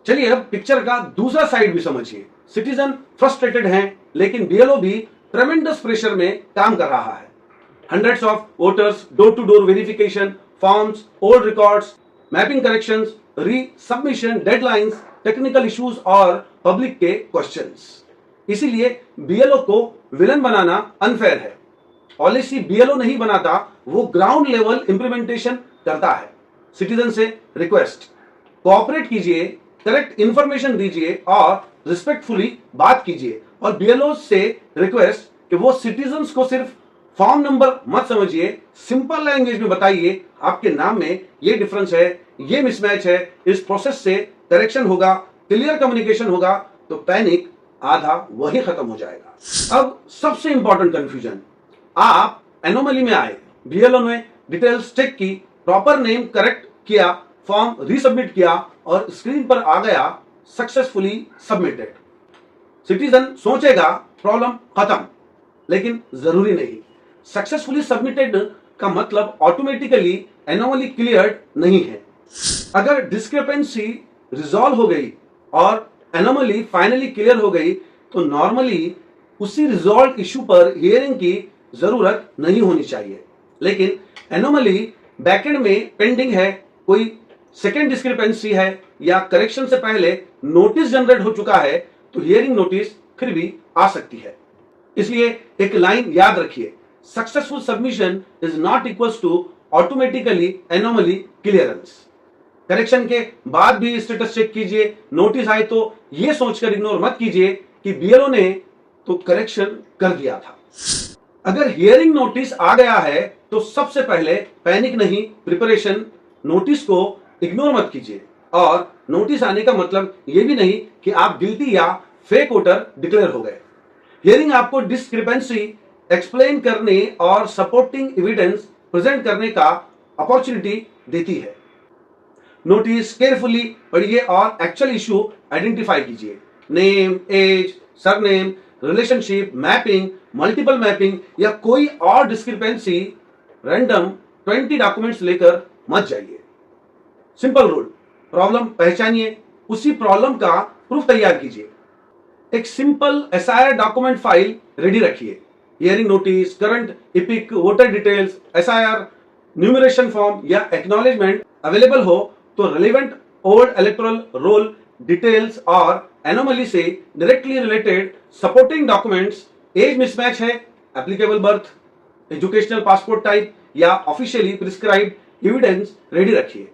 चलिए अब पिक्चर का दूसरा साइड भी समझिए। सिटीजन फ्रस्ट्रेटेड हैं, लेकिन बीएलओ भी ट्रेमेंडस प्रेशर में काम कर रहा है। Hundreds of voters, door to door verification, forms, old records, mapping corrections, resubmission deadlines, technical issues और पब्लिक के क्वेश्चंस। इसीलिए बीएलओ को विलन बनाना अनफेयर है। पॉलिसी बीएलओ नहीं बनाता, वो ग्राउंड लेवल इंप्लीमेंटेशन करता है। सिटीजन से रिक्वेस्ट, कोऑपरेट कीजिए, करेक्ट इंफॉर्मेशन दीजिए और रिस्पेक्टफुली बात कीजिए। और बीएलओ से रिक्वेस्ट कि वो सिटीजन्स को सिर्फ फॉर्म नंबर मत समझिए, सिंपल लैंग्वेज में बताइए आपके नाम में ये डिफरेंस है, ये मिसमैच है, इस प्रोसेस से करेक्शन होगा, क्लियर कम्युनिकेशन होगा तो पैनिक आधा वही खत्म हो जाएगा। अब सबसे इंपॉर्टेंट कंफ्यूजन, आप एनोमली में आए, बीएलओ ने डिटेल्स चेक की, प्रॉपर नेम करेक्ट किया, फॉर्म रीसबमिट किया और स्क्रीन पर आ गया सक्सेसफुली सबमिटेड। सिटीजन सोचेगा प्रॉब्लम खत्म, लेकिन जरूरी नहीं। सक्सेसफुली सबमिटेड का मतलब ऑटोमेटिकली एनोमली क्लियर्ड नहीं है। अगर डिस्क्रिपेंसी रिजॉल्व हो गई और एनोमली फाइनली क्लियर हो गई तो नॉर्मली उसी रिजॉल्व इशू पर हियरिंग की जरूरत नहीं होनी चाहिए। लेकिन एनोमली बैकएंड में पेंडिंग है, कोई सेकेंड डिस्क्रिपेंसी है या करेक्शन से पहले नोटिस जनरेट हो चुका है तो हियरिंग नोटिस फिर भी आ सकती है। इसलिए एक लाइन याद रखिए, successful submission is not equals to automatically anomaly clearance. Correction के बाद भी स्टेटस चेक कीजिए, नोटिस आए तो यह सोचकर इग्नोर मत कीजिए कि बीएलओ ने तो करेक्शन कर दिया था। अगर हियरिंग नोटिस आ गया है तो सबसे पहले पैनिक नहीं, प्रिपरेशन। नोटिस को इग्नोर मत कीजिए और नोटिस आने का मतलब यह भी नहीं कि आप गिल्टी या फेक वोटर डिक्लेयर हो गए। हियरिंग आपको डिस्क्रिपेंसी एक्सप्लेन करने और सपोर्टिंग एविडेंस प्रेजेंट करने का अपॉर्चुनिटी देती है। नोटिस केयरफुली पढ़िए और एक्चुअल इशू आइडेंटिफाई कीजिए। Name, age, surname, relationship, mapping, multiple mapping या कोई और डिस्क्रिपेंसी रैंडम 20 डॉक्यूमेंट्स लेकर मत जाइए। सिंपल रूल, प्रॉब्लम पहचानिए, उसी प्रॉब्लम का प्रूफ तैयार कीजिए। एक simple SIR document file ready रखिए। Hearing notice, current EPIC, voter details, SIR enumeration form या एक्नॉलेजमेंट अवेलेबल हो तो relevant old electoral roll details और एनोमली से directly related supporting documents, age mismatch है, applicable birth, educational passport type या officially prescribed evidence ready रखिए।